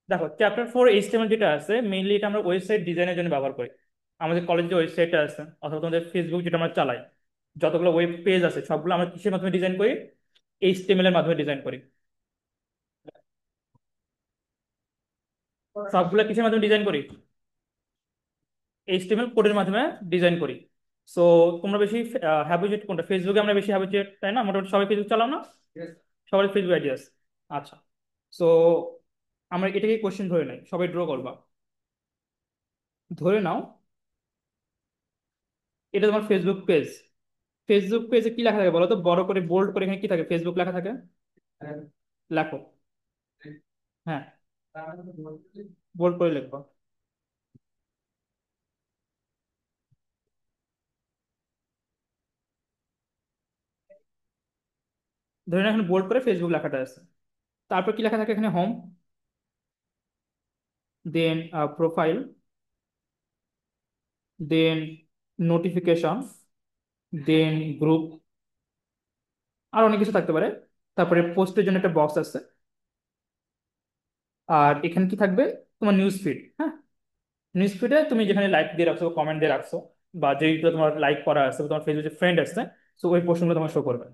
দেখো, chapter 4 HTML যেটা আছে, মেইনলি এটা আমরা ওয়েবসাইট ডিজাইনের জন্য ব্যবহার করি। আমাদের কলেজে যে ওয়েবসাইটটা আছে অথবা তোমাদের ফেসবুক যেটা আমরা চালাই, যতগুলো ওয়েব পেজ আছে সবগুলো আমরা কিসের মাধ্যমে ডিজাইন করি? এইচটিএমএল এর মাধ্যমে ডিজাইন করি। সবগুলো কিসের মাধ্যমে ডিজাইন করি? এইচটিএমএল কোডের মাধ্যমে ডিজাইন করি। সো তোমরা বেশি হ্যাবিচুয়েট কোনটা? ফেসবুকে আমরা বেশি হ্যাবিচুয়েট, তাই না? মোটামুটি সবাই ফেসবুক চালাও না? সবার ফেসবুক আইডি আছে। আচ্ছা। সো আমরা এটাকে কোশ্চেন ধরে নাই, সবাই ড্র করবা। ধরে নাও এটা তোমার ফেসবুক পেজ। ফেসবুক পেজে কি লেখা থাকে বলো তো? বড় করে বোল্ড করে এখানে কি থাকে? ফেসবুক লেখা থাকে। লেখো। হ্যাঁ, বোল্ড করে লিখবো। ধরে নাও এখানে বোল্ড করে ফেসবুক লেখাটা আছে। তারপর কি লেখা থাকে এখানে? হোম, দেন প্রোফাইল, দেন নোটিফিকেশন, দেন গ্রুপ, আর অনেক কিছু থাকতে পারে। তারপরে পোস্টের জন্য একটা বক্স আছে। আর এখানে কি থাকবে? তোমার নিউজ ফিড। হ্যাঁ, নিউজ ফিডে তুমি যেখানে লাইক দিয়ে রাখছো, কমেন্ট দিয়ে রাখছো, বা যেগুলো তোমার লাইক করা আছে, বা তোমার ফেসবুকে ফ্রেন্ড আছে, তো ওই পোস্টগুলো তোমার শো করবে।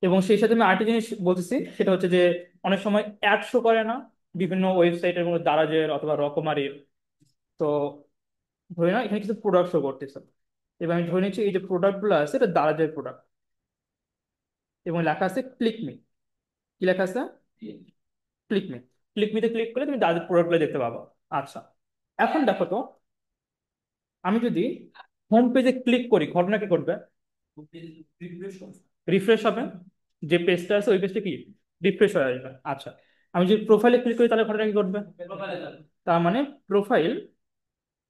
এবং সেই সাথে আমি আরেকটা জিনিস বলতেছি, সেটা হচ্ছে যে অনেক সময় অ্যাড শো করে না বিভিন্ন ওয়েবসাইটের মধ্যে, দারাজের অথবা রকমারির। তো ধরে না এখানে কিছু প্রোডাক্ট শো করতেছে, এবং আমি ধরে নিচ্ছি এই যে প্রোডাক্ট গুলো আছে এটা দারাজের প্রোডাক্ট, এবং লেখা আছে ক্লিক মি। কি লেখা আছে? Click me. ক্লিক মিতে ক্লিক করলে তুমি দারাজের প্রোডাক্ট গুলো দেখতে পাবো। আচ্ছা, এখন দেখো তো, আমি যদি হোম পেজে ক্লিক করি, ঘটনা কি করবে? রিফ্রেশ হবে। যে পেজটা আছে ওই পেজটা কি রিফ্রেশ হয়ে আসবে। আচ্ছা, আমি যদি প্রোফাইলে ক্লিক করি তাহলে ঘটনা কি ঘটবে? তার মানে প্রোফাইল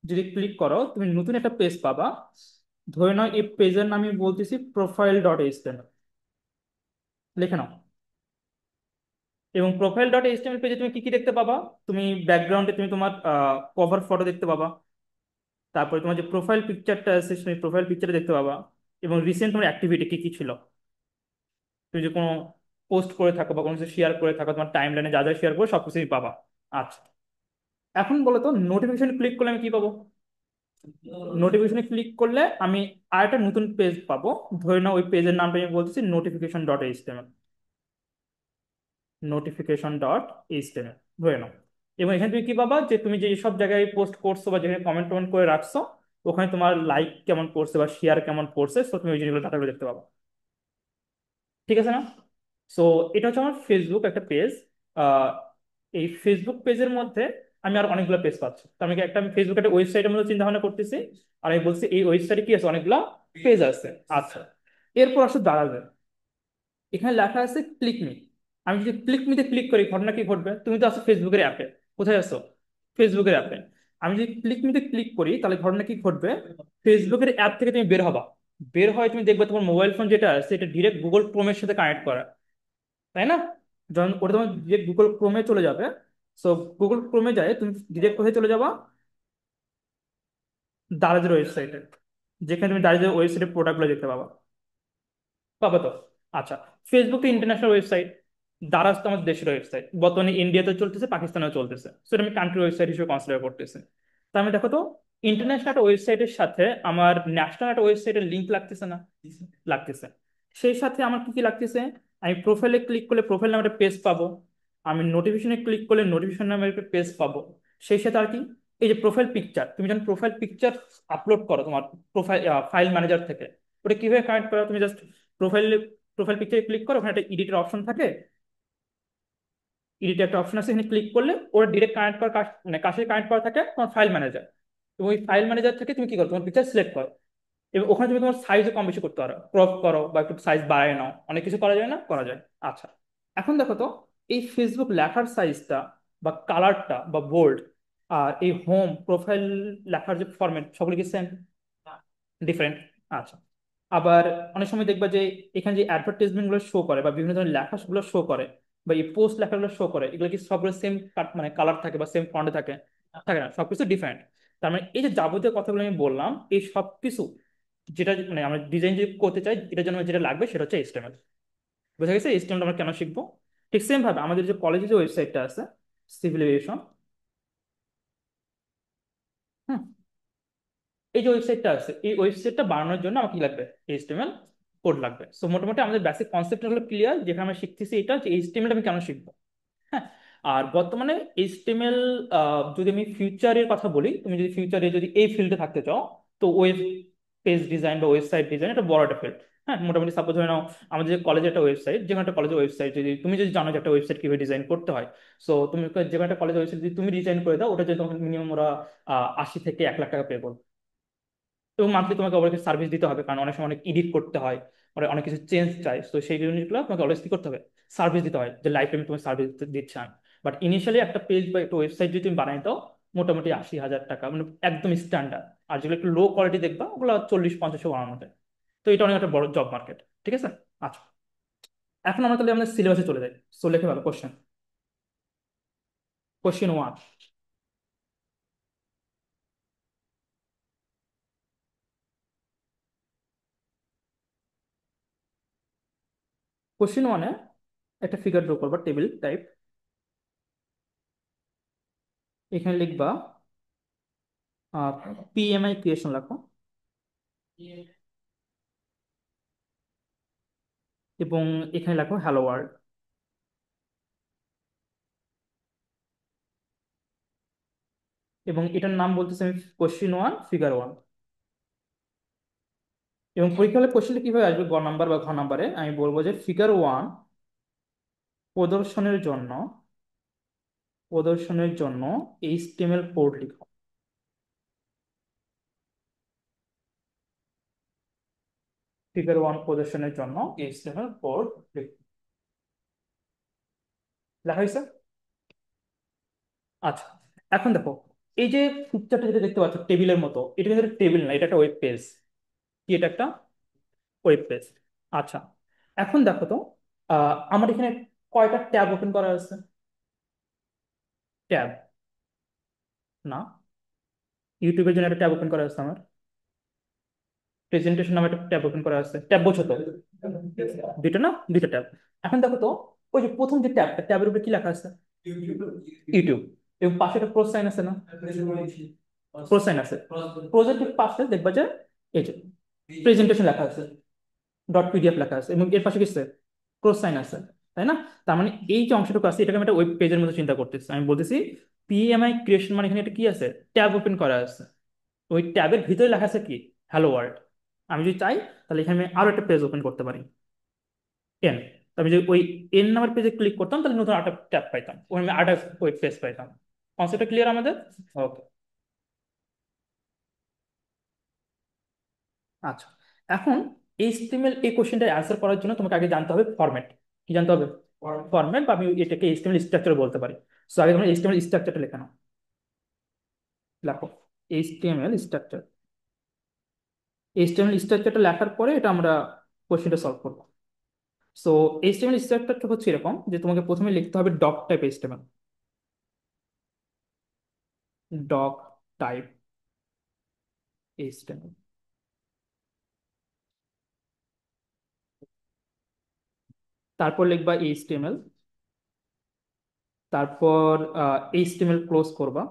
যদি ক্লিক করো তুমি নতুন একটা পেজ পাবা। ধরে নাও এই পেজের নাম আমি বলতেছি profile.html। লিখে নাও। এবং profile.html পেজে তুমি কি কি দেখতে পাবা? তুমি ব্যাকগ্রাউন্ডে তুমি তোমার কভার ফটো দেখতে পাবা। তারপরে তোমার যে প্রোফাইল পিকচারটা আছে সেই প্রোফাইল পিকচারটা দেখতে পাবা। এবং রিসেন্ট তোমার অ্যাক্টিভিটি কি কি ছিল, তুমি যে কোনো পোস্ট করে থাকো বা কোনো কিছু শেয়ার করে থাকো, তোমার টাইম লাইনে যা যা শেয়ার করো সবকিছু তুমি পাবা। আচ্ছা, এখন বলো তো নোটিফিকেশন ক্লিক করলে আমি কি পাবো? নোটিফিকেশনে ক্লিক করলে আমি আরেকটা নতুন পেজ পাবো। ধরে নাও ওই পেজের নামটা আমি বলতেছি নোটিফিকেশন.html। নোটিফিকেশন.html ধরে নাও। এবং এখানে তুমি কি পাবা? যে তুমি যে সব জায়গায় পোস্ট করছো বা যেখানে কমেন্ট টমেন্ট করে রাখছো, ওখানে তোমার লাইক কেমন করছে বা শেয়ার কেমন করছে, তো তুমি ওই জিনিসগুলো ডাটাগুলো দেখতে পাবা। ঠিক আছে না? সো এটা হচ্ছে আমার ফেসবুক একটা পেজ। আহ এই ফেসবুক পেজের মধ্যে আমি আর অনেকগুলো পেজ পাচ্ছি। তার মানে কি, একটা আমি ফেসবুক একটা ওয়েবসাইটের মধ্যে চিন্তা ভাবনা করতেছি, আর আমি বলছি এই ওয়েবসাইটে কি আছে, অনেকগুলো পেজ আছে। আচ্ছা, এরপর আসলে দাঁড়াবে এখানে লেখা আছে ক্লিক মি। আমি যদি ক্লিক মিতে ক্লিক করি ঘটনা কি ঘটবে? তুমি তো আছো ফেসবুকের অ্যাপে। কোথায় আছো? ফেসবুকের অ্যাপে। আমি যদি ক্লিক মিতে ক্লিক করি তাহলে ঘটনা কি ঘটবে? ফেসবুকের অ্যাপ থেকে তুমি বের হবা। বের হয় তুমি দেখবে তোমার মোবাইল ফোন যেটা আছে এটা ডিরেক্ট গুগল ক্রোমের সাথে কানেক্ট করা, তাই না? যখন ওটা তোমার ডিরেক্ট গুগল ক্রোমে চলে যাবে, সো গুগল ক্রোমে যায় তুমি ডিরেক্ট কোথায় চলে যাবা? দারাজের ওয়েবসাইটে, যেখানে তুমি দারাজের ওয়েবসাইটের প্রোডাক্টগুলো দেখতে পাবা। পাবা তো? আচ্ছা, ফেসবুক তো ইন্টারন্যাশনাল ওয়েবসাইট, দারাজ তো আমাদের দেশের ওয়েবসাইট, বর্তমানে ইন্ডিয়াতে চলতেছে, পাকিস্তানেও চলতেছে, সেটা আমি কান্ট্রি ওয়েবসাইট হিসেবে কনসিডার করতেছি। তার মানে দেখো তো, ইন্টারন্যাশনাল একটা ওয়েবসাইটের সাথে আমার ন্যাশনাল একটা ওয়েবসাইটের লিঙ্ক লাগতেছে না? লাগতেছে। সেই সাথে আমার কি কি লাগতেছে? আমি প্রোফাইলে ক্লিক করলে প্রোফাইল নামে একটা পেজ পাবো। আমি নোটিফিকেশনে ক্লিক করলে নোটিফিকেশন নামে একটা পেজ পাবো। সেই সাথে আর কি, এই যে প্রোফাইল পিকচার, তুমি যখন প্রোফাইল পিকচার আপলোড করো তোমার প্রোফাইল ফাইল ম্যানেজার থেকে, ওটা কিভাবে কানেক্ট করো? তুমি জাস্ট প্রোফাইলে প্রোফাইল পিকচারে ক্লিক করো, ওখানে একটা এডিটের অপশন থাকে। এডিট একটা অপশন আছে, এখানে ক্লিক করলে ওরা ডিরেক্ট কানেক্ট করার মানে কাছে কানেক্ট করা থাকে তোমার ফাইল ম্যানেজার। এবং ওই ফাইল ম্যানেজার থেকে তুমি কি করো? তোমার পিকচার সিলেক্ট করো, এবং ওখানে তুমি তোমার সাইজও কম বেশি করতে পারো, ক্রপ করো বা একটু সাইজ বাড়ায় নাও, অনেক কিছু করা যায় না? করা যায়। আচ্ছা, এখন দেখো তো, এই ফেসবুক লেখার সাইজটা বা কালারটা বা বোল্ড, আর এই হোম প্রোফাইল লেখার যে ফরম্যাট, সবগুলো কি সেম? ডিফারেন্ট। আচ্ছা, আবার অনেক সময় দেখবা যে এখানে যে অ্যাডভার্টাইজমেন্ট গুলো শো করে বা বিভিন্ন ধরনের লেখাগুলো শো করে বা এই পোস্ট লেখাগুলো শো করে, এগুলো কি সবগুলো সেম মানে কালার থাকে বা সেম ফন্টে থাকে? থাকে না, সবকিছু ডিফারেন্ট। তার মানে এই যে যাবতীয় কথাগুলো আমি বললাম, এই সবকিছু যেটা মানে আমরা ডিজাইন যদি করতে চাই, এটার জন্য যেটা লাগবে সেটা হচ্ছে এইচটিএমএল। বুঝা গেছে এইচটিএমএল আমরা কেন শিখবো? ঠিক সেম ভাবে আমাদের যে কলেজে যে ওয়েবসাইটটা আছে, সিভিল এভিয়েশন, এই যে ওয়েবসাইটটা আছে, এই ওয়েবসাইটটা বানানোর জন্য আমাকে কি লাগবে? এইচটিএমএল কোড লাগবে। সো মোটামুটি আমাদের বেসিক কনসেপ্ট হলো ক্লিয়ার, যেখানে আমরা শিখতেছি এটা যে এইচটিএমএল আমি কেন শিখবো। হ্যাঁ। আর বর্তমানে এইচটিএমএল, যদি আমি ফিউচারের কথা বলি, তুমি যদি ফিউচারে যদি এই ফিল্ডে থাকতে চাও, তো ওয়েব পেজ ডিজাইন বা ওয়েবসাইট ডিজাইন এটা বড় একটা ফিল্ড। হ্যাঁ, মোটামুটি সাপোজ ধরে নাও আমাদের যে কলেজের একটা ওয়েবসাইট, যে কোনো একটা কলেজের ওয়েবসাইট যদি তুমি যদি জানো যে একটা ওয়েবসাইট কিভাবে ডিজাইন করতে হয়, সো তুমি যে কোনো একটা কলেজের ওয়েবসাইট যদি তুমি ডিজাইন করে দাও, ওটা যদি তোমাকে মিনিমাম ওরা 80 থেকে 1 লাখ টাকা পে করবে। এবং মান্থলি তোমাকে অবশ্যই সার্ভিস দিতে হবে, কারণ অনেক সময় অনেক এডিট করতে হয়, অনেক কিছু চেঞ্জ চাই, তো সেই জিনিসগুলো তোমাকে অলওয়েজ কি করতে হবে? সার্ভিস দিতে হয়, যে লাইফ টাইম তুমি সার্ভিস দিচ্ছ। বাট ইনিশিয়ালি একটা পেজ বা একটা ওয়েবসাইট যদি তুমি বানাই দাও, মোটামুটি 80 হাজার টাকা, মানে একদম স্ট্যান্ডার্ড। আর যেগুলো একটু লো কোয়ালিটি দেখবা, ওগুলো 40-50 বানানো যায়। তো এটা অনেক একটা বড় জব মার্কেট। ঠিক আছে। আচ্ছা, এখন আমরা তাহলে আমাদের সিলেবাসে চলে যাই। সো লিখে ভালো কোশ্চেন। Question one. কোশ্চেন ওয়ানে একটা ফিগার ড্র করবা, টেবিল টাইপ। এখানে লিখবা পিএমআই ক্রিয়েশন লেখো, এবং এখানে লেখো হ্যালো ওয়ার্ল্ড। এবং এটার নাম বলতেছে আমি কোশ্চিন ওয়ান, ফিগার ওয়ান। এবং পরীক্ষা হলে কোশ্চেনটা কিভাবে আসবে, গ নাম্বার বা ঘ নাম্বারে আমি বলবো যে ফিগার ওয়ান প্রদর্শনের জন্য, এইচটিএমএল কোড লিখো। ফিগার ওয়ান প্রদর্শনের জন্য এইচটিএমএল কোড লিখো। লেখা হয়েছে? আচ্ছা, এখন দেখো, এই যে পিকচারটা যেটা দেখতে পাচ্ছ টেবিলের মতো, এটা কিন্তু টেবিল না, এটা একটা ওয়েব পেজ। কি এটা? একটা ওয়েব পেজ। আচ্ছা, এখন দেখো তো, আমার এখানে কয়টা ট্যাব ওপেন করা আছে? ট্যাব না, ইউটিউবের জন্য একটা ট্যাব ওপেন করা আছে আমার। প্রেজেন্টেশন নামে একটা ট্যাব ওপেন করা আছে। ট্যাব বোঝো তো? দুইটা না, দুইটা ট্যাব। এখন দেখো তো, ওই যে প্রথম যে ট্যাবটা, ট্যাবের উপরে কি লেখা আছে? ইউটিউব। এবং পাশে একটা ক্রস সাইন আছে না? ক্রস সাইন আছে। প্রজেক্টের পাশে দেখবা যে এই যে প্রেজেন্টেশন লেখা আছে, ডট পিডিএফ লেখা আছে, এবং এর পাশে কি আছে? ক্রস সাইন আছে, তাই না? তার মানে এই যে অংশটুকু আছে, এটাকে আমি একটা ওয়েব পেজের মতো চিন্তা করতেছি। আমি বলতেছি পিএমআই ক্রিয়েশন, মানে এখানে এটা কি আছে? ট্যাব ওপেন করা আছে। ওই ট্যাবের ভিতরে লেখা আছে কি? Hello world. আমি যদি চাই, তাহলে এখানে আমি আরো একটা পেজ ওপেন করতে পারি, এন। আমি যদি ওই এন নামের পেজে ক্লিক করতাম, তাহলে নতুন আরেকটা ট্যাব পাইতাম, ওই আমি আরেকটা ওয়েব পেজ পাইতাম। কনসেপ্টটা ক্লিয়ার আমাদের? ওকে। আচ্ছা, এখন এইচটিএমএল এই কোশ্চেনটা অ্যান্সার করার জন্য তোমাকে আগে জানতে হবে ফরম্যাট। কি জানতে হবে? ফরম্যাট, বা আমি এটাকে এইচটিএমএল স্ট্রাকচার বলতে পারি। সো আগে তোমরা এইচটিএমএল স্ট্রাকচারটা লেখা নাও। লেখো এইচটিএমএল স্ট্রাকচার। এইচটিএমএল স্ট্রাকচারটা লেখার পরে এটা আমরা কোশ্চেনটা সলভ করবো। সো এইচটিএমএল স্ট্রাকচারটা হচ্ছে এরকম যে তোমাকে প্রথমে লিখতে হবে doc type HTML. Doc type HTML. তারপর লিখবা এইচটিএমএল। তারপর এইচটিএমএল ক্লোজ করবা।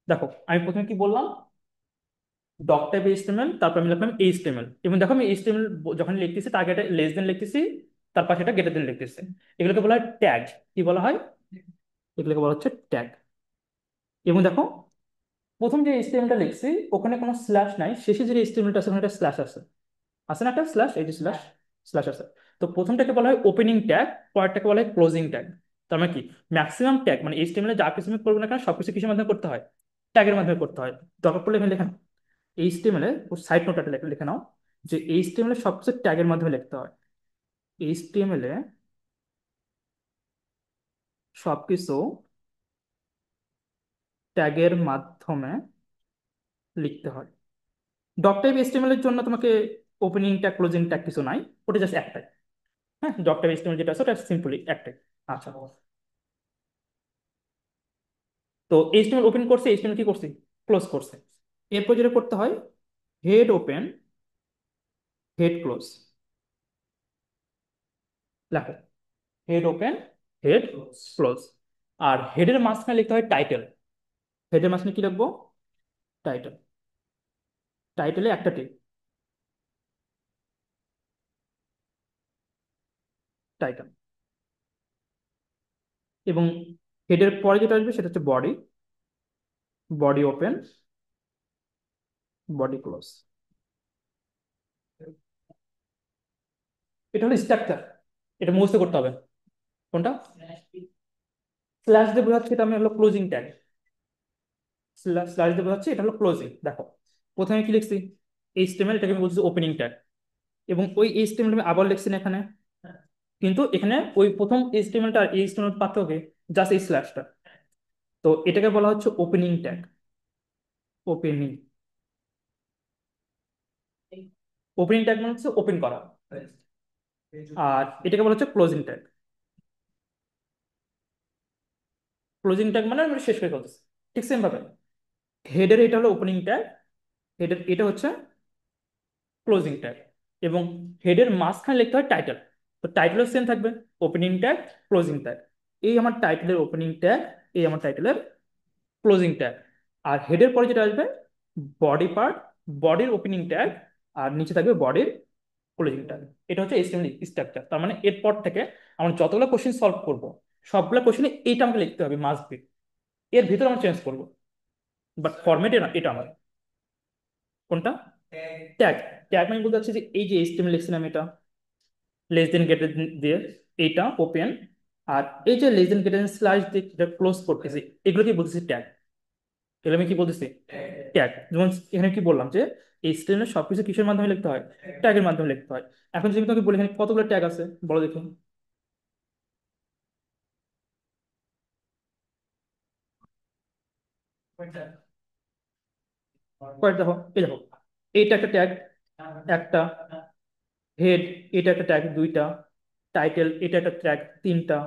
দেখো আমি প্রথমে কি বললাম? ডক টাইপ এইচটিএমএল, তারপর আমি লিখলাম এইচটিএমএল, এবং দেখো আমি এইচটিএমএল যখন লিখতেছি তার আগে লেস দেন লিখতেছি, তার পাশে এটা গ্রেটার দেন লিখতেছি। এগুলোকে বলা হয় ট্যাগ। কি বলা হয়? এগুলোকে বলা হচ্ছে ট্যাগ। এবং দেখো, প্রথম যে এইচটিএমএলটা লিখছি, ওখানে কোনো স্ল্যাশ নাই, শেষে যে এইচটিএমএলটা আছে ওখানে একটা স্ল্যাশ আছে। আছে না একটা স্ল্যাশ? এই যে স্ল্যাশ, স্ল্যাশ আছে। তো প্রথমটাকে বলা হয় ওপেনিং ট্যাগ, পরেরটাকে বলা হয় ক্লোজিং ট্যাগ। তার মানে কি, ম্যাক্সিমাম ট্যাগ মানে এইচটিএমএল যা কিছু আমি করবো না কেন, সবকিছু কিসের মাধ্যমে করতে হয়? ট্যাগের মাধ্যমে করতে হয়। দরকার পড়লে এখানে লেখা এইচটিএমএল এর সাইড নোট একটা লিখে লিখে নাও, যে এইচটিএমএল এর সবকিছু ট্যাগের মাধ্যমে লিখতে হয়। এইচটিএমএল এ সবকিছু ট্যাগের মাধ্যমে লিখতে হয়। ডক টাইপ এইচটিএমএল এর জন্য তোমাকে ওপেনিং ট্যাগ ক্লোজিং ট্যাগ কিছু নাই, ওটা জাস্ট একটাই। হ্যাঁ, ডক টাইপ এইচটিএমএল যেটা আছে ওটা সিম্পলি একটাই। আচ্ছা, তো এইচটিএমএল ওপেন করছে, এইচটিএমএল কি করছে? ক্লোজ করছে। এরপর যেটা করতে হয়, হেড ওপেন, হেড ক্লোজ। লেখো হেড ওপেন, হেড ক্লোজ। আর হেডের মাঝখানে লিখতে হয় টাইটেল। হেডের মাঝখানে কি লিখবো? টাইটেল। টাইটেলে একটা টিক, টাইটেল। এবং হেডের পরে যেটা আসবে সেটা হচ্ছে body. Body open, body close. এটা হলো স্ট্রাকচার। এটা মুখস্থ করতে হবে। কোনটা? স্ল্যাশ দিয়ে বোঝাচ্ছে এটা আমি হলো ক্লোজিং ট্যাগ। স্ল্যাশ দিয়ে বোঝাচ্ছে এটা হলো ক্লোজিং। দেখো প্রথমে কি লিখছি? এইচটিএমএল, এটাকে আমি বলছি ওপেনিং ট্যাগ। এবং ওই এইচটিএমএল আমি আবার লিখছি না এখানে, কিন্তু এখানে ওই প্রথম এইচটিএমএলটা আর এইচটিএমএল পার্থক্য জাস্ট এই স্ল্যাশটা। তো এটাকে বলা হচ্ছে opening tag. Opening. Opening tag মানে হচ্ছে ওপেন করা। আর এটাকে বলা হচ্ছে ক্লোজিং ট্যাগ। ক্লোজিং ট্যাগ মানে আমি শেষ করে ফেলতেছি। ঠিক সেম ভাবে হেডের এটা হলো ওপেনিং ট্যাগ, হেডের এটা হচ্ছে ক্লোজিং ট্যাগ। এবং হেডের মাঝখানে লিখতে হয় টাইটেল। তো টাইটেলও সেম থাকবে, ওপেনিং ট্যাগ, ক্লোজিং ট্যাগ। এই আমার টাইটেলের ওপেনিং ট্যাগ, এই আমার টাইটেলের ক্লোজিং ট্যাগ। আর হেডের পরে যেটা আসবে বডি পার্ট, বডির ওপেনিং ট্যাগ, আর নিচে থাকবে বডির ক্লোজিং ট্যাগ। এটা হচ্ছে এইচটিএমএল স্ট্রাকচার। তার মানে এরপর থেকে আমরা যতগুলো কোশ্চেন সলভ করব, সবগুলো কোশ্চেনে এইটা আমাকে লিখতে হবে, মাস্ট বি। এর ভিতরে আমরা চেঞ্জ করবো, বাট ফরম্যাট এটা আমার। কোনটা? ট্যাগ। ট্যাগ মানে বলতে চাচ্ছি যে এই যে এইচটিএমএল লিখছিলাম এটা লেস দেন গ্রেটার দিয়ে এইটা ওপেন, আর এই যে লেস দেন গ্রেটার স্ল্যাশ দিয়ে যেটা ক্লোজ করতেছি, এগুলোকে বলতেছি ট্যাগ। এগুলো আমি কি বলতেছি? ট্যাগ। যেমন এখানে কি বললাম যে এইচটিএমএল সবকিছু কিসের মাধ্যমে লিখতে হয়? ট্যাগের মাধ্যমে লিখতে হয়। এখন যদি আমি তোকে বলি এখানে কতগুলো ট্যাগ আছে বলো দেখি। কয়েক দেখো, এই দেখো এইটা একটা ট্যাগ একটা, হেড এটা একটা ট্যাগ দুইটা, টাইটেল এটা একটা ট্যাগ তিনটা,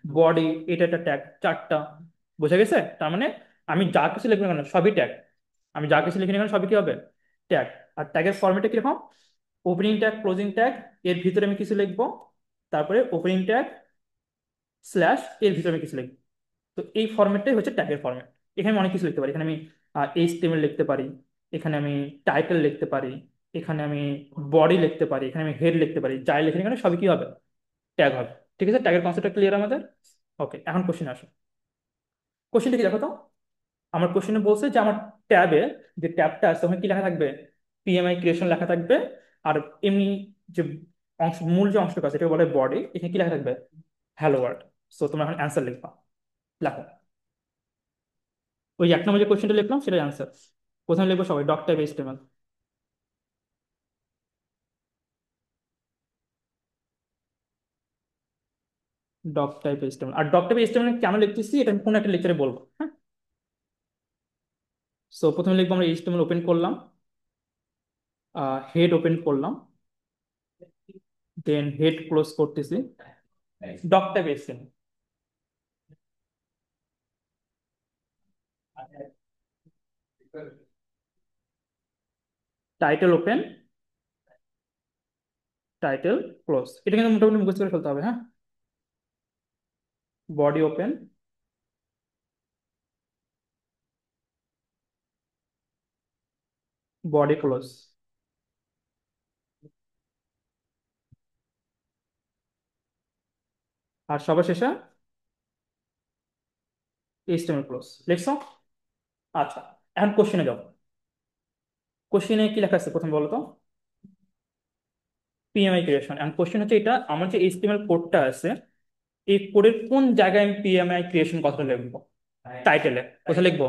বডি এটা একটা ট্যাগ চারটা। বোঝা গেছে? তার মানে আমি যা কিছু লিখবো না কেন সবই ট্যাগ। আমি যা কিছু লিখি না কেন সবই কি হবে? ট্যাগ। আর ট্যাগের ফরম্যাটে কিরকম? ওপেনিং ট্যাগ, ক্লোজিং ট্যাগ, এর ভিতরে আমি কিছু লিখবো, তারপরে ওপেনিং ট্যাগ স্ল্যাশ এর ভিতরে আমি কিছু লিখবো। তো এই ফরম্যাটটাই হচ্ছে ট্যাগের ফরম্যাট। এখানে আমি অনেক কিছু লিখতে পারি। এখানে আমি এইচটিএমএল লিখতে পারি, এখানে আমি টাইটেল লিখতে পারি, এখানে আমি বডি লিখতে পারি, এখানে আমি হেড লিখতে পারি। যাই লিখে এখানে সবই কি হবে? ট্যাগ হবে। ঠিক আছে, ট্যাগের কনসেপ্টটা ক্লিয়ার আমাদের? ওকে, এখন কোশ্চেন আসো। কোশ্চেনটা কি দেখো তো। আমার কোশ্চেনে বলছে যে আমার ট্যাবে যে ট্যাবটা আছে ওখানে কি লেখা থাকবে? পিএমআই ক্রিয়েশন লেখা থাকবে। আর এমনি যে অংশ, মূল যে অংশটুকু আছে এটাকে বলে বডি, এখানে কি লেখা থাকবে? Hello world. সো তোমরা এখন অ্যান্সার লিখবা। লেখো। ওই এক নম্বর যে কোশ্চেনটা লিখলাম সেটাই অ্যান্সার। প্রথমে লিখবো সবাই doc type HTML. Doc type HTML. আর ডক টাইপ এইচটিএমএল কেন লিখতেছি এটা আমি কোনো একটা লেকচারে বলবো, হ্যাঁ। সো প্রথমে লিখবো আমরা এইচটিএমএল ওপেন করলাম, হেড ওপেন করলাম, দেন হেড ক্লোজ করতেছি, doc type HTML. Title open, title close. এটা কিন্তু মোটামুটি মুখস্থ করে ফেলতে হবে, হ্যাঁ। Body open, body close. আর সবার শেষে এইচটিএমএল ক্লোজ লিখছো। আচ্ছা, এখন কোশ্চেনে যাও। কোশ্চেনে কি লেখা আছে প্রথম বলো তো? PMI creation. এখন কোশ্চেন হচ্ছে এটা আমার যে এইচটিএমএল কোডটা আছে এই কোডের কোন জায়গায় আমি পিএমআই ক্রিয়েশন কথাটা লিখবো? টাইটেলে। কোথায় লিখবো?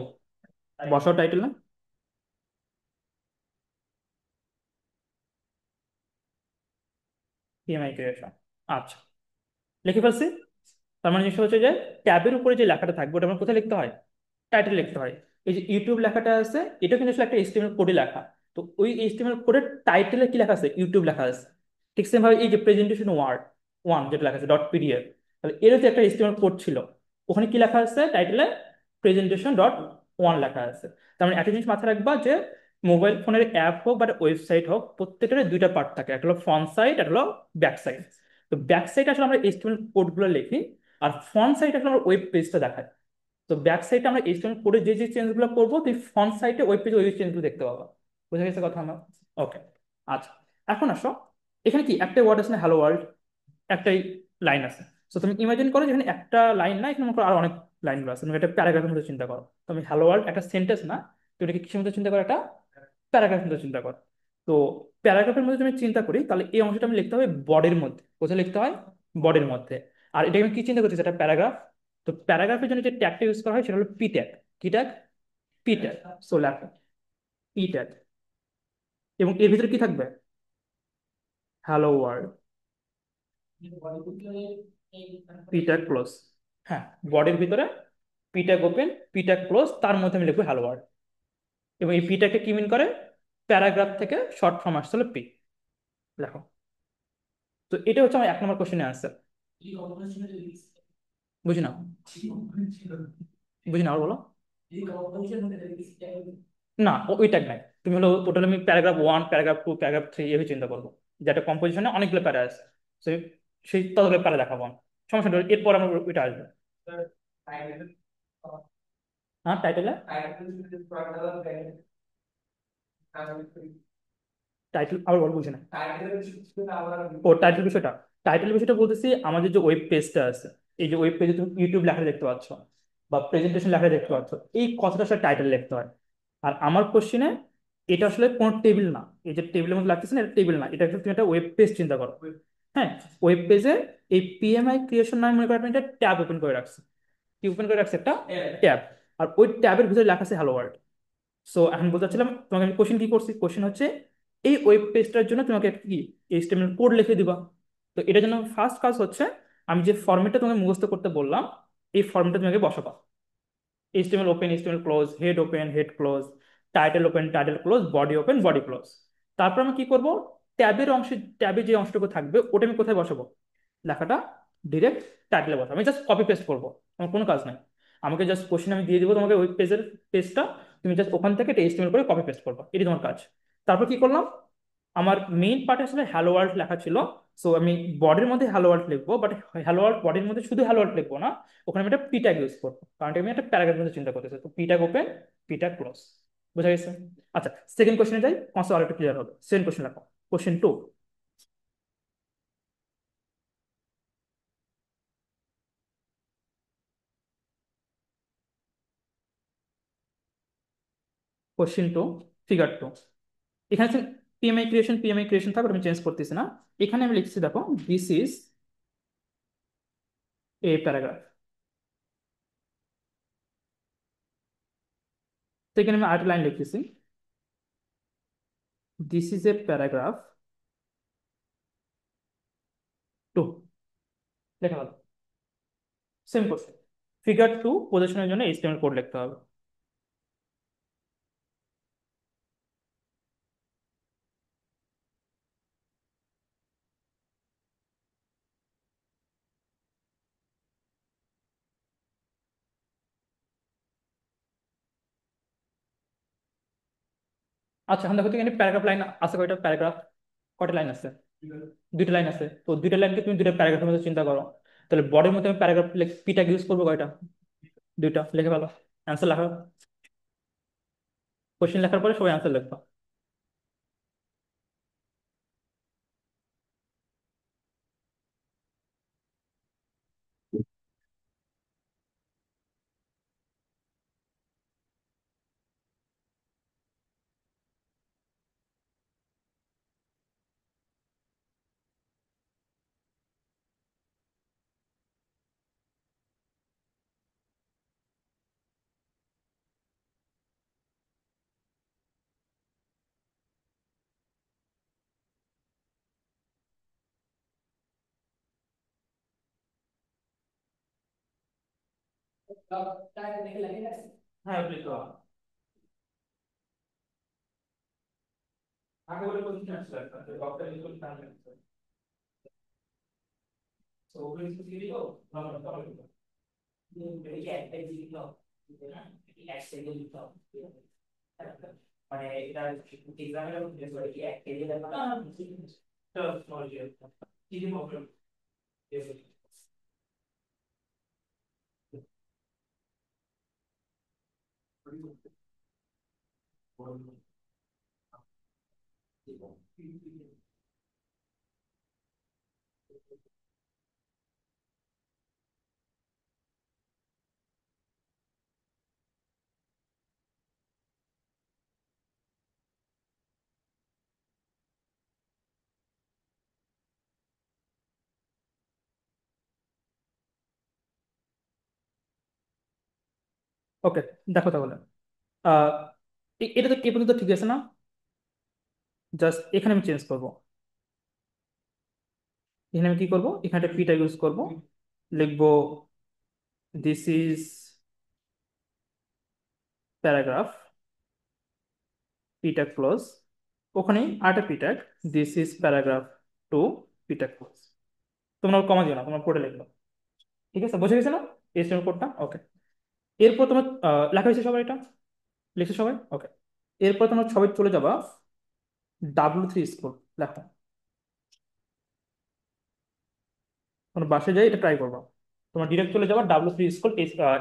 বসাও টাইটেলে পিএমআই ক্রিয়েশন। আচ্ছা, লিখে ফেলছি। তার মানে জিনিসটা হচ্ছে যে ট্যাবের উপরে যে লেখাটা থাকবে ওটা আমার কোথায় লিখতে হয়? টাইটেল লিখতে হয়। এই যে ইউটিউব লেখাটা আছে এটা কিন্তু আসলে একটা এইচটিএমএল কোডে লেখা। তো ওই এইচটিএমএল কোডের টাইটেলে কি লেখা আছে? ইউটিউব লেখা আছে। ঠিক সেম ভাবে এই যে প্রেজেন্টেশন ওয়ার্ড ওয়ান যেটা লেখা আছে ডট পিডিএফ, তাহলে এর যে একটা এইচটিএমএল কোড ছিল ওখানে কি লেখা আছে? টাইটেলে প্রেজেন্টেশন ডট ওয়ান লেখা আছে। তার মানে একটা জিনিস মাথায় রাখবা যে মোবাইল ফোনের অ্যাপ হোক বা ওয়েবসাইট হোক প্রত্যেকটার দুইটা পার্ট থাকে, একটা হলো ফ্রন্ট সাইড একটা হলো ব্যাক সাইড। তো ব্যাক সাইড আসলে আমরা এইচটিএমএল কোডগুলো লিখি, আর ফ্রন্ট সাইড আসলে আমরা ওয়েব পেজটা দেখাই। তো ব্যাক সাইডে আমরা এইচটিএমএল কোডে যে যে চেঞ্জগুলো করবো, তুই ফ্রন্ট সাইডে ওয়েব পেজে ওই চেঞ্জগুলো দেখতে পাবা। বুঝা গেছে কথা আমার? ওকে। আচ্ছা, এখন আসো, এখানে কি একটা ওয়ার্ড আছে না, হ্যালো ওয়ার্ল্ড, একটাই লাইন আছে। তো তুমি ইমাজিন করো যেখানে একটা লাইন না, এখানে মনে করো আরো অনেক লাইনগুলো আছে, তুমি একটা প্যারাগ্রাফের মধ্যে চিন্তা করো। তুমি হ্যালো ওয়ার্ল্ড একটা সেন্টেন্স না, তুমি এটাকে কিসের মধ্যে চিন্তা করো, একটা প্যারাগ্রাফের মধ্যে চিন্তা করো। তো প্যারাগ্রাফের মধ্যে তুমি চিন্তা করি, তাহলে এই অংশটা আমি লিখতে হবে বডির মধ্যে। কোথায় লিখতে হয়? বডির মধ্যে। আর এটা আমি কি চিন্তা করছি, এটা প্যারাগ্রাফ। তো প্যারাগ্রাফের জন্য যে ট্যাগটা ইউজ করা হয় সেটা হলো পি ট্যাগ। কি ট্যাগ? P tag. সো লেখো পি ট্যাগ, এবং এর ভিতরে কি থাকবে? Hello world. P tag close. হ্যাঁ, বডির ভিতরে P tag open, P tag close, তার মধ্যে আমি লিখবো হ্যালো ওয়ার্ল্ড। এবং এই পি ট্যাগকে কি মিন করে? প্যারাগ্রাফ থেকে শর্ট ফর্ম আসছে হলো পি। দেখো, তো এটা হচ্ছে আমার 1 নম্বর কোশ্চেনের আনসার। বুঝি না, বুঝি না, আর বলো। না, ওই ট্যাগ নাই। তুমি হলো টোটাল আমি প্যারাগ্রাফ 1, প্যারাগ্রাফ 2, প্যারাগ্রাফ 3 এভাবে চিন্তা করবো, যেটা কম্পোজিশনে অনেকগুলো প্যারা আছে। তো সেই ততগুলো প্যারা দেখাবো আমি। সমস্যা নেই, এরপর আমার ওইটা আসবে। হ্যাঁ, টাইটেলে, টাইটেল আবার বল, বুঝি না। ও টাইটেল বিষয়টা, টাইটেল বিষয়টা বলতেছি, আমাদের যে ওয়েব পেজটা আছে, এই যে ওয়েব পেজে তুমি ইউটিউব লেখা দেখতে পাচ্ছ বা প্রেজেন্টেশন লেখা দেখতে পাচ্ছ, এই কথাটা আসলে টাইটেল লিখতে হয়। আর আমার কোশ্চিনে এটা আসলে কোনো টেবিল না, এই যে টেবিলের মধ্যে লাগতেছে না, এটা টেবিল না, এটা একটা তুমি একটা ওয়েব পেজ চিন্তা করো। হ্যাঁ, ওয়েব পেজে এই পিএমআই ক্রিয়েশন নামে মনে করো আপনি একটা ট্যাব ওপেন করে রাখছে। কি ওপেন করে রাখছে? একটা ট্যাব। আর ওই ট্যাবের ভিতরে লেখা আছে হ্যালো ওয়ার্ল্ড। সো এখন বলতে চাচ্ছিলাম তোমাকে, আমি কোশ্চেন কি করছি, কোশ্চেন হচ্ছে এই ওয়েব পেজটার জন্য তোমাকে একটা কি এইচটিএমএল কোড লিখে দিবা। তো এটার জন্য ফার্স্ট কাজ হচ্ছে, আমি যে ফরম্যাটটা তোমাকে মুখস্থ করতে বললাম, এই ফরম্যাটটা তোমাকে বসাবা। HTML open, HTML close, head open, head close, title open, title close, body open, body close. তারপর আমি কি করব, ট্যাবের অংশে, ট্যাবে যে অংশটুকু থাকবে ওটা আমি কোথায় বসাবো? লেখাটা ডিরেক্ট টাইটেলে বসাবো। আমি জাস্ট কপি পেস্ট করবো, আমার কোনো কাজ নাই। আমাকে জাস্ট কোশ্চেন আমি দিয়ে দিব তোমাকে, ওই পেজের পেজটা, তুমি জাস্ট ওখান থেকে এইচটিএমএল করে কপি পেস্ট করবা, এটি তোমার কাজ। তারপর কি করলাম, আমার মেইন পার্টে আসলে হ্যালো ওয়ার্ল্ড লেখা ছিল। সো আমি বডির মধ্যে হ্যালো ওয়ার্ল্ড লিখবো, বাট হ্যালো ওয়ার্ল্ড বডির মধ্যে শুধু হ্যালো ওয়ার্ল্ড লিখবো না, ওখানে আমি একটা পি ট্যাগ ইউজ করবো, কারণ আমি একটা প্যারাগ্রাফের মধ্যে চিন্তা করতেছি। তো P tag open, P tag close. বুঝা গেছে? আচ্ছা, সেকেন্ড কোশ্চেনে যাই, কনসেপ্ট আরেকটু ক্লিয়ার হবে। সেকেন্ড কোশ্চেন লেখো, কোশ্চেন 2। Question 2, figure 2। এখানে পিএমআই ক্রিয়েশন, পিএমআই ক্রিয়েশন থাকবে, আমি চেঞ্জ করতেছি না। এখানে আমি লিখছি, দেখো, দিস ইজ এ প্যারাগ্রাফ। তো এখানে আমি আরেকটা লাইন লিখতেছি, দিস ইজ এ প্যারাগ্রাফ 2। লেখা হলো। সেম কোশ্চেন, ফিগার 2 পজিশনের জন্য এইচটিএমএল কোড লিখতে হবে। আচ্ছা, এখন দেখো তো এখানে প্যারাগ্রাফ লাইন আছে কয়টা? প্যারাগ্রাফ কয়টা লাইন আছে? দুইটা লাইন আছে। তো দুইটা লাইনকে তুমি দুইটা প্যারাগ্রাফের মধ্যে চিন্তা করো, তাহলে বডির মধ্যে আমি প্যারাগ্রাফ পিটা ইউজ করবো কয়টা? দুইটা। লিখে ভালো, অ্যান্সার লেখো। কোশ্চেন লেখার পরে সবাই অ্যান্সার লিখবা। হ্যাঁ, লিখো। আগে বলে কোশ্চেন আসছে, ডক্টর ইজ বলে তাহলে সো ওগুলো কিছু দিয়ে দিও, নরমাল তাহলে এই একটা দিয়ে দিও, এক সেকেন্ড দিও, মানে এটা এক্সামের মধ্যে কি এক কেজি দেখা না, তো সরি কি দিব? ওকে, দেখো তাহলে আহ এটা তো এ পর্যন্ত ঠিক আছে না? জাস্ট এখানে আমি চেঞ্জ করব। এখানে আমি কি করব, এখানে একটা পিটা ইউজ করব, লিখবো দিস ইজ প্যারাগ্রাফ, পিটা ক্লোজ। ওখানে আরেকটা পিটাক, দিস ইজ প্যারাগ্রাফ টু, পিটা ক্লোজ। তোমরা কমা দিও না, তোমরা পড়ে লিখলো। ঠিক আছে, বুঝে গেছে না এইচটিএমএল কোডটা? ওকে। এরপর তোমার লেখা হয়েছে সবাই, এটা লিখছে সবাই? ওকে। এরপর তোমরা সবাই চলে যাবা W3 স্কুল। লেখো, তোমরা বাসে যাই এটা ট্রাই করবা। তোমার ডিরেক্ট চলে যাবা W3 স্কুল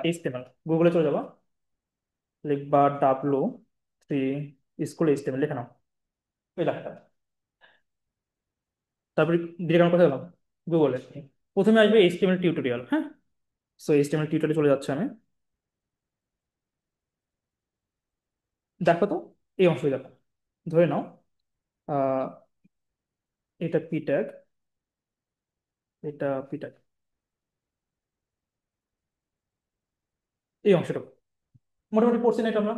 এইচটিএমএল, গুগলে চলে যাবা, লিখবা W3 স্কুল এইচটিএমএল, লিখে নাও ওই লেখাটা। তারপরে ডিরেক্ট আমার কথা গেলাম গুগলে, প্রথমে আসবে এইচটিএমএল টিউটোরিয়াল। হ্যাঁ, সো এইচটিএমএল টিউটোরিয়ালে চলে যাচ্ছে আমি। দেখো তো, এই অংশই দেখো। ধরে নাও আহ এটা পি ট্যাগ, এটা পি ট্যাগ, এই অংশটা মোটামুটি পড়ছি না এটা আমরা?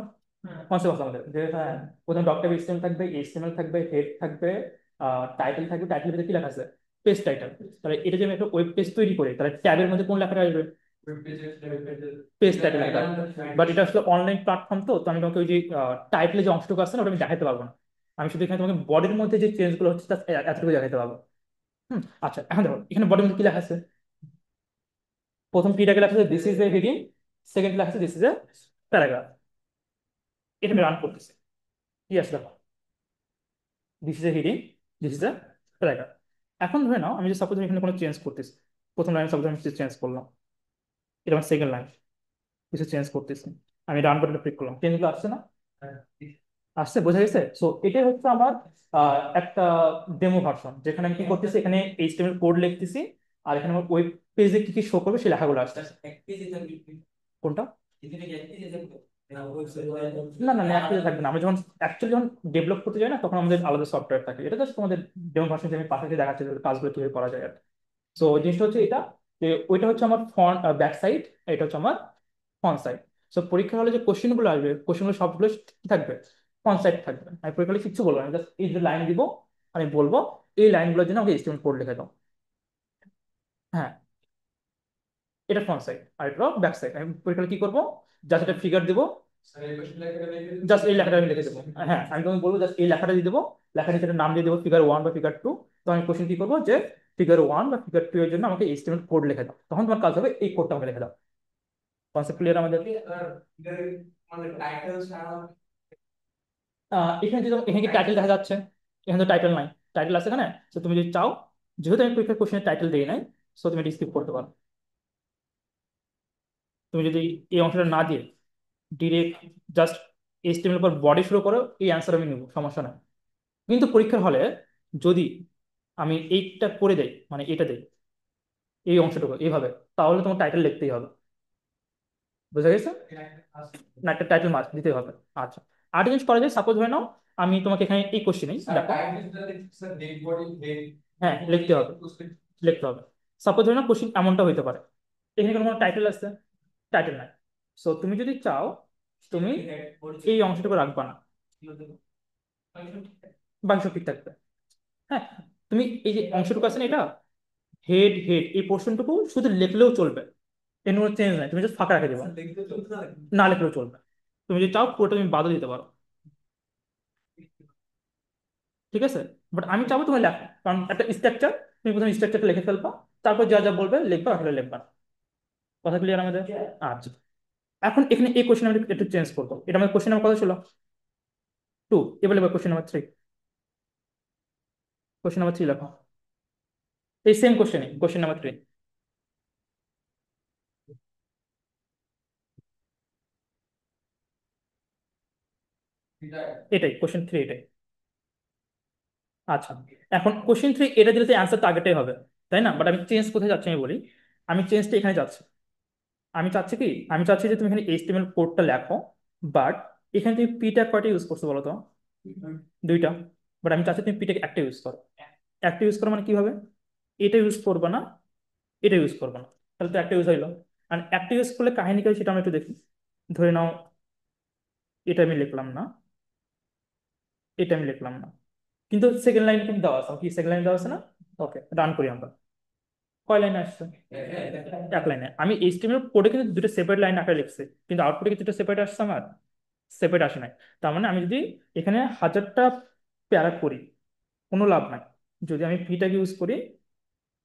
কনসেপ্ট আছে আমাদের যে হ্যাঁ, প্রথমে ডক্টর এইচটিএমএল থাকবে, এইচটিএমএল থাকবে, হেড থাকবে, টাইটেল থাকবে, টাইটেলের ভিতরে কি লেখা আছে? Page title. তাহলে এটা যে আমি একটা ওয়েব পেজ তৈরি করি, তাহলে ট্যাবের মধ্যে কোন লেখাটা আসবে? পেজ টাইটেল লেখাটা। বাট এটা আসলে অনলাইন প্ল্যাটফর্ম, তো তো আমি তোমাকে ওই যে টাইটেলে যে অংশটুকু আছে না, ওটা আমি দেখাতে পারবো না। আমি শুধু এখানে তোমাকে বডির মধ্যে যে চেঞ্জ গুলো হচ্ছে এতটুকু দেখাতে পারবো। আচ্ছা, এখন দেখো এখানে বডির মধ্যে কি লেখা আছে। প্রথম পিটাকে লেখা আছে this is A heading, second লেখা আছে দিস ইজ এ প্যারাগ্রাফ। এটা আমি রান করতেছি, কি আছে দেখো, this is A heading, this is a paragraph. এখন ধরে নাও আমি যে সাপোজ এখানে কোনো চেঞ্জ করতেছি, প্রথম লাইন সাপোজ আমি চেঞ্জ করলাম, এটা আমার সেকেন্ড লাইন, কিছু চেঞ্জ করতেছি, আমি রান বাটনে ক্লিক করলাম, চেঞ্জগুলো আসছে না? আসছে, বোঝা গেছে? সো এটাই হচ্ছে আমার একটা ডেমো ভার্সন, যেখানে আমি কি করতেছি, এখানে এইচটিএমএল কোড লিখতেছি, আর এখানে আমার ওয়েব পেজে কি কি শো করবে সেই লেখাগুলো আসছে। কোনটা? না না না, এক পেজে থাকবে না। আমরা যখন অ্যাকচুয়ালি যখন ডেভেলপ করতে যাই না, তখন আমাদের আলাদা সফটওয়্যার থাকে। এটা জাস্ট তোমাদের ডেমো ভার্সন, আমি পাশে দেখাচ্ছি যে কাজগুলো কিভাবে করা যায় আর। সো জিনিসটা হচ্ছে এটা, যে ওইটা হচ্ছে আমার ফ্রন্ট ব্যাক সাইড, এটা হচ্ছে আমার ফ্রন্ট সাইড। সো পরীক্ষা হলে যে কোশ্চেন গুলো আসবে, কোশ্চেন গুলো সবগুলো কি থাকবে? ফ্রন্ট সাইড থাকবে। আমি পরীক্ষা হলে কিচ্ছু বলবো না, জাস্ট এই যে লাইন দিব, আমি বলবো এই লাইনগুলোর জন্য আমাকে এইচটিএমএল কোড লিখে দাও। হ্যাঁ, এটা ফ্রন্ট সাইড আর এটা ব্যাক সাইড। আমি পরীক্ষা হলে কি করবো, জাস্ট একটা ফিগার দিব, জাস্ট এই লেখাটা আমি লিখে দেবো। হ্যাঁ, আমি তোমাকে বলবো জাস্ট এই লেখাটা দিয়ে দেবো, লেখা নিচে একটা নাম দিয়ে দেবো, ফিগার 1 বা ফিগার 2। তো আমি কোশ্চেন কি করবো, যে ফিগার 1 বা ফিগার 2 এর জন্য আমাকে এইচটিএমএল কোড লিখে দাও। তখন তোমার কাজ হবে এই কোডটা আমাকে লিখে দাও। কনসেপ্ট ক্লিয়ার আমাদের? এখানে যদি এখানে কি টাইটেল দেখা যাচ্ছে? এখানে তো টাইটেল নাই, টাইটেল আছে এখানে। তো তুমি যদি চাও, যেহেতু আমি পরীক্ষার কোশ্চেনের টাইটেল দিই নাই, সো তুমি এটা স্কিপ করতে পারো। তুমি যদি এই অংশটা না দিয়ে ডিরেক্ট জাস্ট এইচটিএমএল পর বডি শুরু করো, এই অ্যান্সার আমি নেবো, সমস্যা নাই। কিন্তু পরীক্ষার হলে যদি আমি এইটা করে দেই, মানে এটা দেই, এই অংশটুকু এইভাবে, তাহলে তোমার টাইটেল লিখতেই হবে। বুঝা গেছে? না, একটা টাইটেল মার্ক দিতে হবে। আচ্ছা, আরেকটা জিনিস করা যায়, সাপোজ হয়ে নাও আমি তোমাকে এখানে এই কোশ্চেনেই দেখো, হ্যাঁ লিখতে হবে, লিখতে হবে। সাপোজ ধরে নাও কোশ্চেন এমনটা হইতে পারে, এখানে কোনো টাইটেল আছে? টাইটেল নাই। সো তুমি যদি চাও, তুমি এই অংশটুকু রাখবা না, বাকি সব ঠিক থাকবে। হ্যাঁ, তুমি এই যে অংশটুকু আছে না, এটা হেড হেড, এই পোর্শনটুকু শুধু লিখলেও চলবে, এর কোনো চেঞ্জ নাই, তুমি জাস্ট ফাঁকা রেখে দেবা, না লিখলেও চলবে। তুমি যদি চাও পুরোটা তুমি বাদও দিতে পারো, ঠিক আছে? বাট আমি চাবো তুমি লেখো, কারণ একটা স্ট্রাকচার, তুমি প্রথমে স্ট্রাকচারটা লিখে ফেলবা, তারপর যা যা বলবে লিখবা, আসলে লিখবা না। কথা ক্লিয়ার আমাদের? আচ্ছা, এখন এখানে এই কোশ্চেন আমি একটু চেঞ্জ করবো। এটা আমাদের কোশ্চেন নাম্বার কত ছিল? 2। এবার লিখবো কোশ্চেন নাম্বার 3। কোশ্চেন নাম্বার 3 লেখো। এই সেম কোশ্চেনে, কোশ্চেন নাম্বার 3। এটাই কোশ্চেন 3, এটাই। আচ্ছা, এখন কোশ্চেন 3 এটা দিলে অ্যান্সার তো আগেটাই হবে, তাই না? বাট আমি চেঞ্জ কোথায় যাচ্ছি আমি বলি। আমি চেঞ্জটা এখানে যাচ্ছি। আমি চাচ্ছি কি, আমি চাচ্ছি যে তুমি এখানে এইচটিএমএল কোডটা লেখো, বাট এখানে তুমি পিটা কয়টা ইউজ করছো বলো তো? দুইটা। বাট আমি চাচ্ছি তুমি পিটাকে একটা ইউজ করো। একটা ইউজ করো মানে কি হবে? এটা ইউজ করবে না, এটা ইউজ করবে না, তাহলে তো একটা ইউজ হইলো। আর একটা ইউজ করলে কাহিনী কি হয় সেটা আমরা একটু দেখি। ধরে নাও, এটা আমি লিখলাম না, এটা আমি লিখলাম না, কিন্তু সেকেন্ড লাইন কিন্তু দেওয়া আছে, কি সেকেন্ড লাইন দেওয়া আছে না? ওকে, রান করি আমরা। কয় লাইনে আসছে? এক লাইনে। আমি এইচটিএমএল কোডে কিন্তু দুটো সেপারেট লাইন আকারে লিখছি, কিন্তু আউটপুটে কি দুটো সেপারেট আসছে আমার? সেপারেট আসে নাই। তার মানে আমি যদি এখানে 1000টা প্যারা করি, কোনো লাভ নাই। যদি আমি পিটাকে ইউজ করি,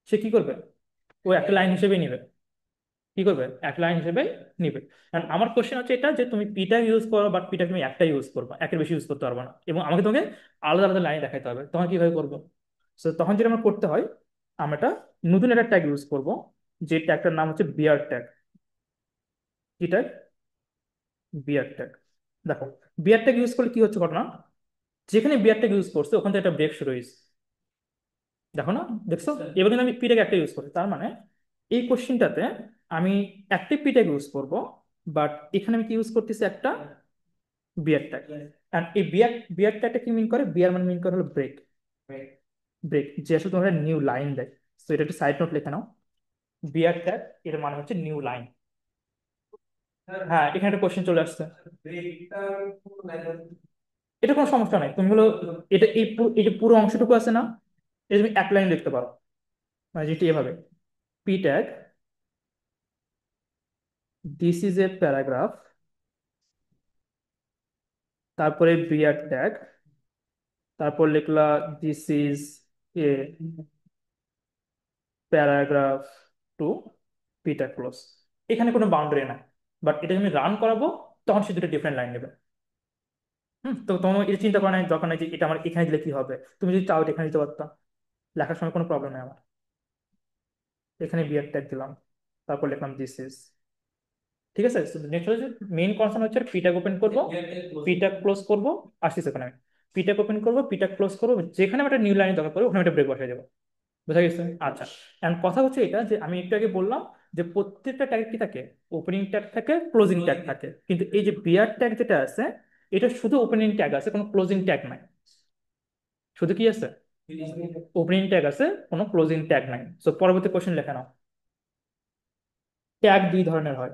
সে কি করবে? ও একটা লাইন হিসেবে নিবে। কি করবে? এক লাইন হিসেবে নিবে। কারণ আমার কোশ্চেন হচ্ছে এটা যে তুমি পিটা ইউজ করো, বাট পিটা তুমি একটা ইউজ করবে, একের বেশি ইউজ করতে পারবে না, এবং আমাকে তোমাকে আলাদা আলাদা লাইন দেখাতে হবে। তখন কিভাবে করবো? তো তখন যেটা আমার করতে হয়, আমরা একটা নতুন একটা ট্যাগ ইউজ করব, যে ট্যাগটার নাম হচ্ছে বিয়ার ট্যাগ। কি ট্যাগ? বিয়ার ট্যাগ। দেখো, বিয়ার ট্যাগ ইউজ করলে কি হচ্ছে ঘটনা, যেখানে বিয়ার ট্যাগ ইউজ করছে ওখান থেকে একটা ব্রেক শুরু হয়েছে। দেখো না, দেখছো? এবার কিন্তু আমি পি ট্যাগ একটা ইউজ করি, তার মানে এই কোশ্চেনটাতে আমি একটা পি ট্যাগ ইউজ করবো, বাট এখানে আমি কি ইউজ করতেছি? একটা বিয়ার ট্যাগ। আর এই বিয়ার বিয়ার ট্যাগটা কি মিন করে? বিয়ার মানে মিন করে হলো ব্রেক। ব্রেক যে আসলে তোমার নিউ লাইন দেয়। তো এটা একটু সাইড নোট লিখে নাও। বিয়ার ট্যাগ এর মানে হচ্ছে নিউ লাইন। হ্যাঁ, এখানে একটা কোশ্চেন চলে আসছে। এটা কোনো সমস্যা নাই, তুমি হলো এটা এই যে পুরো অংশটুকু আছে না, এটা তুমি এক লাইন লিখতে পারো, মানে যেটি এভাবে, P tag this is a paragraph, তারপরে বিয়ার ট্যাগ, তারপর লিখলা this is a paragraph two, P tag close. এখানে কোনো বাউন্ডারি নাই। বাট এটা আমি রান করাবো, তখন সে দুটো ডিফারেন্ট লাইন নেবে। তো তোমার এটা চিন্তা করা নাই দরকার নাই যে এটা আমার এখানে দিলে কি হবে। তুমি যদি চাও এটা এখানে দিতে পারতাম, লেখার সময় কোনো প্রবলেম নেই আমার। এখানে বিয়ার ট্যাগ দিলাম, তারপর লিখলাম দিস ইজ। ঠিক আছে, নেক্সট হচ্ছে মেইন কনসার্ন হচ্ছে পিটাক ওপেন করবো, পিটাক ক্লোজ করবো। আসতেছে ওখানে আমি পিটাক ওপেন করবো, পিটাক ক্লোজ করবো, যেখানে আমার একটা নিউ লাইন দরকার পড়বে ওখানে একটা ব্রেক বসাই দেবো। বোঝা গেছে? আচ্ছা। এখন কথা হচ্ছে এটা যে আমি একটু আগে বললাম যে প্রত্যেকটা ট্যাগ কি থাকে? ওপেনিং ট্যাগ থাকে, ক্লোজিং ট্যাগ থাকে, কিন্তু এই যে বিয়ার ট্যাগ যেটা আছে, এটা শুধু ওপেনিং ট্যাগ আছে, কোনো ক্লোজিং ট্যাগ নাই। শুধু কি আছে? ওপেনিং ট্যাগ আছে, কোনো ক্লোজিং ট্যাগ নাই। সো পরবর্তী কোশ্চেন লেখা নাও। ট্যাগ দুই ধরনের হয়।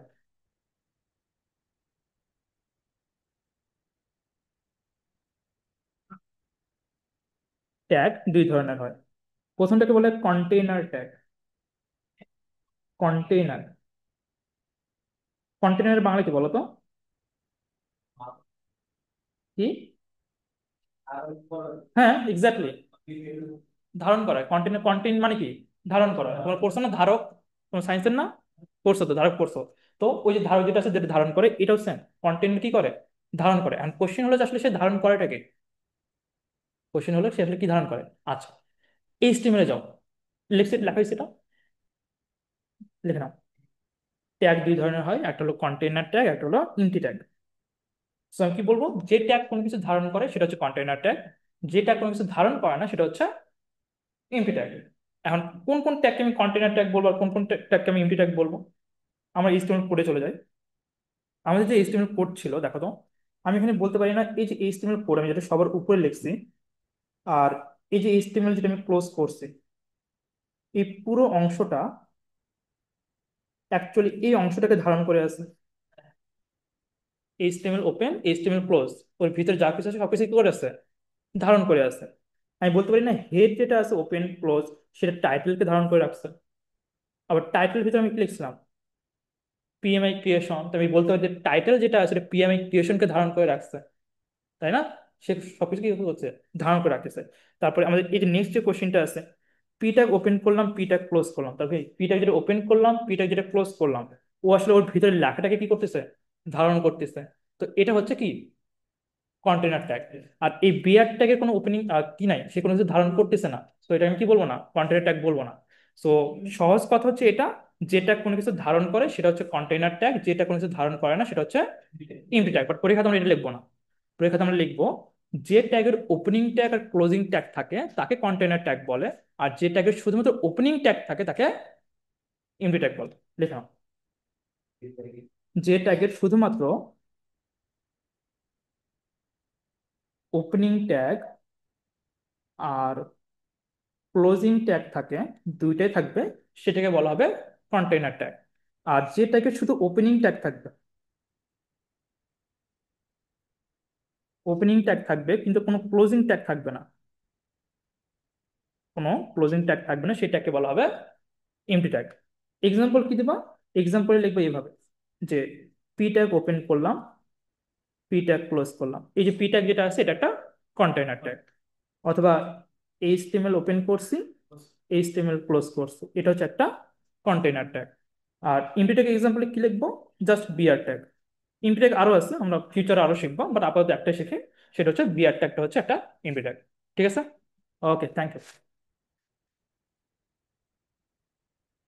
ট্যাগ দুই ধরনের হয়। প্রথমটাকে বলে container tag. Container, container Bangla কি বলো তো? কি? হ্যাঁ, এক্স্যাক্টলি, ধারণ করা। কন্টেইনার, কন্টেইন মানে কি? ধারণ করা। তোমার পড়ছো না ধারক? তোমার সায়েন্সের না? পড়ছো তো, ধারক পড়ছো। তো ওই যে ধারক যেটা আছে, যেটা ধারণ করে, এটাও সেম। কন্টেইনার কি করে? ধারণ করে। এন্ড কোশ্চেন হলো যে আসলে সে ধারণ করেটাকে, কোশ্চেন হলো সে আসলে কি ধারণ করে। আচ্ছা, এইচটিএমএল এ যাও, লেখা হয়েছে এটা, লিখে নাও। ট্যাগ দুই ধরনের হয়, একটা হলো কন্টেইনার ট্যাগ, একটা হলো ইন্টি ট্যাগ। সো আমি কি বলবো, যে ট্যাগ কোনো কিছু ধারণ করে সেটা হচ্ছে কন্টেইনার ট্যাগ, যে ট্যাগ কোনো কিছু ধারণ করে না সেটা হচ্ছে এমপি ট্যাগ। এখন কোন কোন ট্যাগকে আমি কন্টেইনার ট্যাগ বলবো আর কোন কোন ট্যাগকে আমি এমপি ট্যাগ বলবো, আমরা এইচটিএমএল কোডে চলে যাই। আমাদের যে এইচটিএমএল কোড ছিল দেখো তো, আমি এখানে বলতে পারি না এই যে এইচটিএমএল কোড আমি যেটা সবার উপরে লিখছি, আর এই যে এইচটিএমএল যেটা আমি ক্লোজ করছি, এই পুরো অংশটা অ্যাকচুয়ালি এই অংশটাকে ধারণ করে আছে। এইচটিএমএল ওপেন, এইচটিএমএল ক্লোজ, ওর ভিতরে যা কিছু আছে সবকিছু কি করে আছে? ধারণ করে আছে। আমি বলতে পারি না হেড যেটা আছে ওপেন ক্লোজ, সেটা টাইটেলকে ধারণ করে রাখছে। আবার টাইটেল ভিতরে আমি কি লিখছিলাম? PMI creation. তো আমি বলতে পারি যে টাইটেল যেটা আছে সেটা পিএমআই ক্রিয়েশনকে ধারণ করে রাখছে, তাই না? সে সবকিছু কি করছে? ধারণ করে রাখতেছে। তারপরে আমাদের এই যে নেক্সট যে কোশ্চেনটা আছে, পিটা ওপেন করলাম, পিটা ক্লোজ করলাম, তারপরে পিটা যেটা ওপেন করলাম, পিটা যেটা ক্লোজ করলাম, ও আসলে ওর ভিতরে লেখাটাকে কি করতেছে? ধারণ করতেছে। তো এটা হচ্ছে কি? Container tag. আর এই বিয়ার ট্যাগের কোনো ওপেনিং কি নাই, সে কোনো কিছু ধারণ করতেছে না, তো এটা আমি কি বলবো না, কন্টেনার ট্যাগ বলবো না। সো সহজ কথা হচ্ছে এটা, যেটা কোনো কিছু ধারণ করে সেটা হচ্ছে কন্টেইনার ট্যাগ, যেটা কোনো কিছু ধারণ করে না সেটা হচ্ছে এমটি ট্যাগ। বাট পরীক্ষাতে আমরা এটা লিখবো না, পরীক্ষাতে আমরা লিখবো যে ট্যাগের ওপেনিং ট্যাগ আর ক্লোজিং ট্যাগ থাকে তাকে কন্টেইনার ট্যাগ বলে, আর যে ট্যাগের শুধুমাত্র ওপেনিং ট্যাগ থাকে তাকে এমটি ট্যাগ বলে। লিখলাম, যে ট্যাগের শুধুমাত্র ওপেনিং ট্যাগ আর ক্লোজিং ট্যাগ থাকে, দুইটাই থাকবে, সেটাকে বলা হবে কন্টেইনার ট্যাগ। আর যে ট্যাগের শুধু ওপেনিং ট্যাগ থাকবে, ওপেনিং ট্যাগ থাকবে কিন্তু কোনো ক্লোজিং ট্যাগ থাকবে না, কোনো ক্লোজিং ট্যাগ থাকবে না, সেটাকে বলা হবে এমটি ট্যাগ। এক্সাম্পল কি দেবা? এক্সাম্পলে লিখবো এইভাবে যে পি ট্যাগ ওপেন করলাম, পি ট্যাগ ক্লোজ করলাম, এই যে পি ট্যাগ যেটা আছে এটা একটা কন্টেইনার ট্যাগ। অথবা এইচটিএমএল ওপেন করছি, এইচটিএমএল ক্লোজ করছি, এটা হচ্ছে একটা কন্টেইনার ট্যাগ। আর এমটি ট্যাগ এক্সাম্পলে কি লিখবো? Just BR tag. Empty tag আরো আছে, আমরা ফিউচারে আরো শিখবো, বাট আপাতত একটা শিখে, সেটা হচ্ছে বিআর ট্যাগটা হচ্ছে একটা এমটি ট্যাগ। ঠিক আছে? ওকে, থ্যাংক ইউ।